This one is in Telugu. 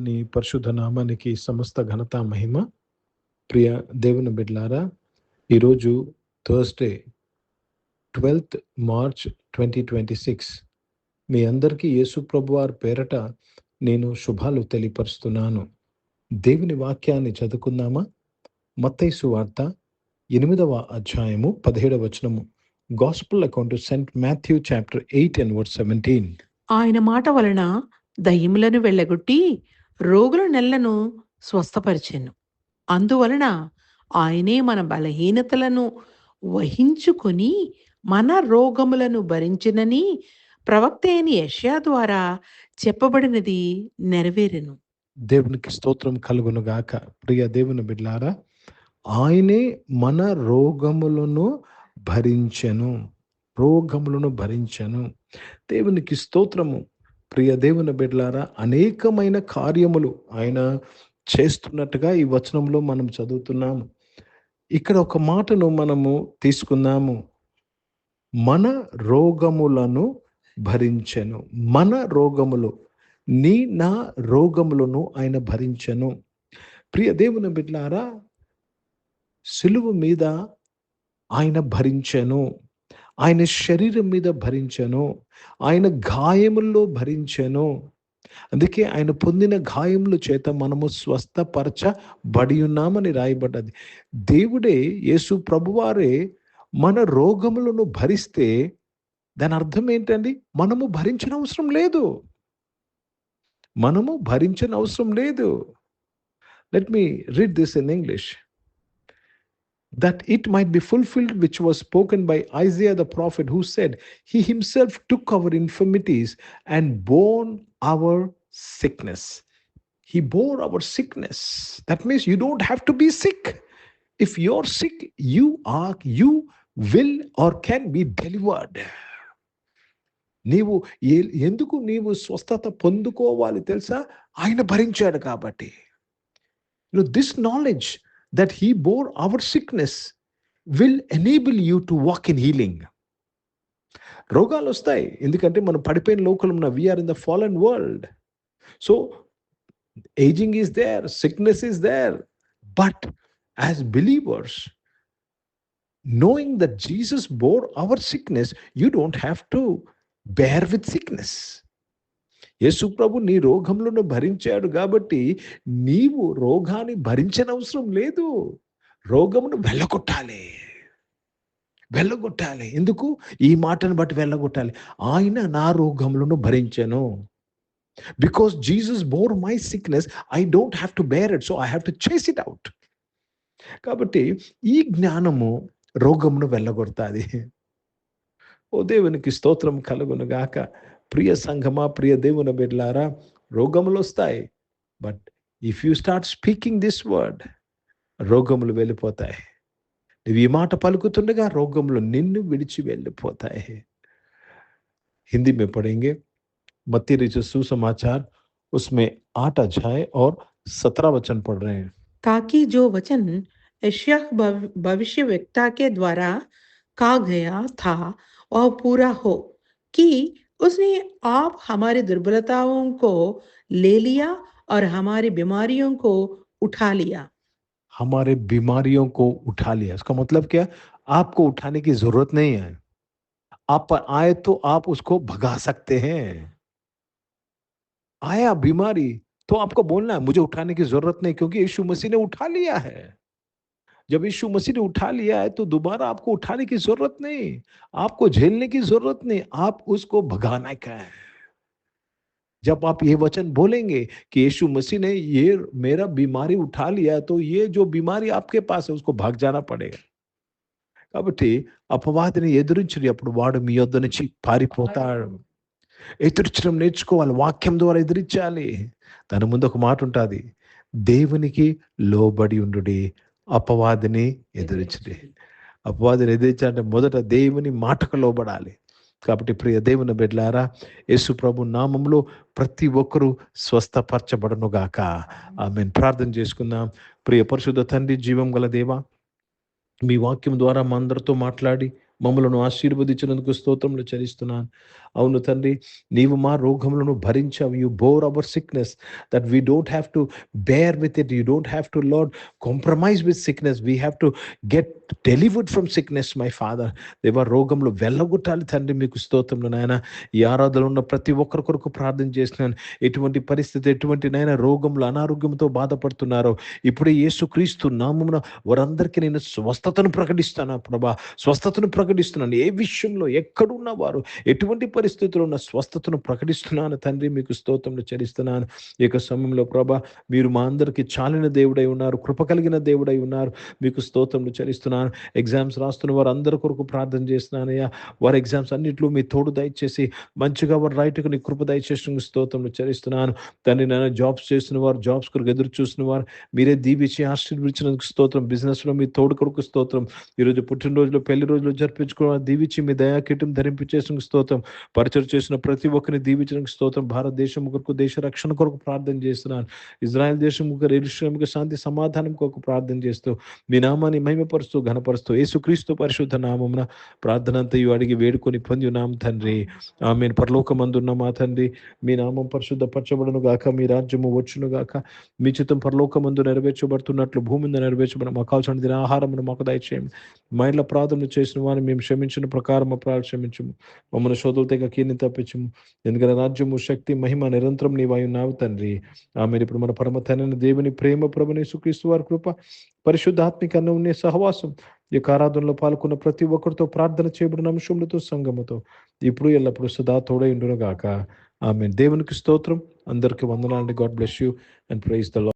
నీ పరిశుద్ధ నామానికి సమస్త ఘనత మహిమ. ప్రియ దేవుని బిడ్డలారా, ఈరోజు థర్స్డే 12th మార్చ్ 2026. మీ అందరికీ యేసు ప్రభువారి పేరట నేను శుభాలు తెలియపరుస్తున్నాను. దేవుని వాక్యాన్ని చదువుకుందామా? మత్తయి సువార్త 8వ అధ్యాయము 17వ వచనము. Gospel account to Saint Matthew chapter 8 and verse 17. ఆయన మాట వలన దయ్యములను వెళ్ళగొట్టి రోగుల నెలను స్వస్థపరిచెను. అందువలన ఆయనే మన బలహీనతలను వహించుకొని మన రోగములను భరించినని ప్రవక్త అయిన యెషయా ద్వారా చెప్పబడినది నెరవేరెను. దేవునికి స్తోత్రం కలుగును గాక. ప్రియ దేవుని బిడ్డలారా, ఆయనే మన రోగములను భరించెను. దేవునికి స్తోత్రము. ప్రియ దేవుని బిడ్డలారా, అనేకమైన కార్యములు ఆయన చేస్తున్నట్టుగా ఈ వచనంలో మనం చదువుతున్నాము. ఇక్కడ ఒక మాటను మనము తీసుకుందాము. మన రోగములను భరించెను. మన రోగములు, నా రోగములను ఆయన భరించెను. ప్రియ దేవుని బిడ్డలారా, సిలువ మీద ఆయన భరించెను. ఆయన శరీరం మీద భరించెను. ఆయన గాయముల్లో భరించెను. అందుకే ఆయన పొందిన గాయముల చేత మనము స్వస్థపరచబడి ఉన్నామని రాయబడ్డది. దేవుడే, యేసు ప్రభువారే మన రోగములను భరిస్తే దాని అర్థం ఏంటండి? మనము భరించిన అవసరం లేదు. Let me read this in English. That it might be fulfilled which was spoken by Isaiah the prophet, who said, He himself took our infirmities and bore our sickness. He bore our sickness. That means you don't have to be sick. If you're sick, you will or can be delivered. ఎందుకు నీవు స్వస్థత పొందుకోవాలి తెలుసా? ఆయన భరించాడు కాబట్టి. This knowledge that he bore our sickness will enable you to walk in healing. రోగాలు వస్తాయి, ఎందుకంటే మనం పడిపోయిన లోకంలో ఉన్న. we are in the fallen world. So aging is there, sickness is there, but as believers, knowing that Jesus bore our sickness, you don't have to bear with sickness. యేసు ప్రభు నీ రోగములను భరించాడు కాబట్టి నీవు రోగాన్ని భరించని అవసరం లేదు. రోగమును వెళ్ళగొట్టాలి. ఎందుకు? ఈ మాటను బట్టి వెళ్ళగొట్టాలి. ఆయన నా రోగములను భరించెను. Because Jesus bore my sickness, I don't have to bear it, so I have to chase it out. కాబట్టి ఈ జ్ఞానము రోగమును వెళ్ళగొడతాది. ఓ దేవునికి స్తోత్రం కలుగును గాక. ప్రియ సంఘమా, ప్రియ దేవుని బిడ్డలారా, రోగములు వస్తాయి. But if you start speaking this word, రోగములు వెళ్ళిపోతాయి. నువ్వు ఈ మాట పలుకుతుండగా రోగములు నిన్ను విడిచి వెళ్ళిపోతాయి. हिंदी में पढ़ेंगे मत्ती रचित सुसमाचार, उसमें 8 अध्याय और 17 वचन पढ़ रहे हैं. ताकि जो वचन यशायाह भविष्यवक्ता के द्वारा कहा गया था और पूरा हो कि उसने आप हमारी दुर्बलताओं को ले लिया और हमारी बीमारियों को उठा लिया. हमारे बीमारियों को उठा लिया, इसका मतलब क्या? आपको उठाने की जरूरत नहीं है. आप पर आए तो आप उसको भगा सकते हैं. आया बीमारी तो आपको बोलना है मुझे उठाने की जरूरत नहीं, क्योंकि यीशु मसीह ने उठा लिया है. जब यीशु मसीह ने उठा लिया है तो दोबारा आपको उठाने की जरूरत नहीं, आपको झेलने की जरूरत नहीं, आप उसको भगाना का है. जब आप ये वचन बोलेंगे कि यीशु मसीह ने ये मेरा बीमारी उठा लिया, तो ये जो बीमारी आपके पास है उसको भाग जाना पड़ेगा. కాబట్టి అపవాదిని ఎదురించినప్పుడు వాడు మీ యొద్ద నుంచి పారిపోతాడు. ఎదురించడం నేర్చుకోవాలి. వాక్యం ద్వారా ఎదిరించాలి. దాని ముందు ఒక మాట ఉంటుంది, దేవునికి లోబడి ఉండుడి, అపవాదిని ఎదిరించండి. అపవాదిని ఎదిరించాలంటే మొదట దేవుని మాటకు లోబడాలి. కాబట్టి ప్రియ దేవుని బిడ్డలారా, యేసు ప్రభు నామములో ప్రతి ఒక్కరూ స్వస్థపరచబడును గాక. ఆమేన్. ప్రార్థన చేసుకుందాం. ప్రియ పరిశుద్ధ తండ్రి, జీవం గల దేవా, మీ వాక్యం ద్వారా మా అందరితో మాట్లాడి మమ్మలను ఆశీర్వదించినందుకు స్తోత్రములు చెల్లిస్తున్నాను. అవును తండ్రి, నీవు మా రోగములను భరించావు. You bore our sickness that we don't have to bear with it. You don't have to Lord compromise with sickness. We have to get delivered from sickness my father. దేవా, రోగంలో వెళ్ళగొట్టాలి తండ్రి. మీకు స్తోత్రంలో నాయన, ఈ ఆరాధనలో ఉన్న ప్రతి ఒక్కరి కొరకు ప్రార్థన చేసినాను. ఎటువంటి పరిస్థితి, ఎటువంటి నాయన రోగంలో అనారోగ్యంతో బాధపడుతున్నారో ఇప్పుడే యేసుక్రీస్తు నామమున వారందరికీ నేను స్వస్థతను ప్రకటిస్తాను ప్రభా. స్వస్థతను ప్రకటిస్తున్నాను. ఏ విషయంలో ఎక్కడున్న వారు, ఎటువంటి పరిస్థితుల్లో ఉన్న స్వస్థతను ప్రకటిస్తున్నాను తండ్రి. మీకు స్తోత్రములు చెల్లిస్తున్నాను. ఈ యొక్క సమయంలో ప్రభా, మీరు మా అందరికీ చాలిన దేవుడై ఉన్నారు, కృప కలిగిన దేవుడై ఉన్నారు. మీకు స్తోత్రములు చెల్లిస్తున్నాను. ఎగ్జామ్స్ రాస్తున్న వారు అందరి కొరకు ప్రార్థన చేస్తున్నానయ్యా. వారి ఎగ్జామ్స్ అన్నింటిలో మీ తోడు దయచేసి మంచిగా వారు రైట్కు నీ కృప దయచేసిన స్తోత్రములు చెల్లిస్తున్నాను తండ్రి. నేను జాబ్స్ చేస్తున్న వారు, జాబ్స్ కొరకు ఎదురు చూస్తున్న వారు మీరే దీవించి ఆశీర్వదించినందుకు స్తోత్రం. బిజినెస్లో మీ తోడు కొరకు స్తోత్రం. ఈరోజు పుట్టినరోజులు, పెళ్లి రోజులు జరిపించుకోవడం దీవించి మీ దయాకీటం ధరింపించేసిన స్తోత్రం. పరిచయం చేసిన ప్రతి ఒక్కరిని దీవించడానికి స్తోత్రం. భారతదేశం కొరకు, దేశ రక్షణ కొరకు ప్రార్థన చేస్తున్నాను. ఇజ్రాయెల్ దేశం కొరకు, యెరూషలేముకు శాంతి సమాధానం కొరకు ప్రార్థన చేస్తూ మీ నామాన్ని మహిమపరుస్తూ ఘనపరుస్తూ యేసుక్రీస్తు పరిశుద్ధ నామమున ప్రార్థన అంతయు అడిగి వేడుకొని పొంది ఉన్నాం తండ్రి. ఆమేన్. పరలోకమందున్న మా తండ్రి, మీ నామం పరిశుద్ధపరచబడును గాక, మీ రాజ్యము వచ్చును గాక, మీ చిత్తం పరలోకమందు నెరవేర్చబడుతున్నట్లు భూమి మీద నెరవేర్చబడిన మాకు కావాల్సిన దిన ఆహారమును మాకు దయచేయండి. మా ఇంట్లో ప్రార్థన చేసిన వారిని మేము క్షమించిన ప్రకారం అపరాధ క్షమించము. మమ్మల్ని శోధులు తెగ కీర్ని తప్పించము. ఎందుకంటే రాజ్యము, శక్తి, మహిమ నిరంతరం నీవై ఉన్నావు తండ్రి. ఆమె ఇప్పుడు మన పరమ తండ్రి దేవుని ప్రేమ, ప్రభుని యేసుక్రీస్తు వారి కృప, పరిశుద్ధాత్మిక అన్యోన్య సహవాసం ఈ ఆరాధనలో పాల్గొన్న ప్రతి ఒక్కరితో, ప్రార్థన చేయబడిన అంశములతో, సంగముతో ఇప్పుడు ఎల్లప్పుడు సదా తోడై ఉండును గాక. ఆమేన్. దేవునికి స్తోత్రం. అందరికీ వందనాలండి. God bless you and praise the lord.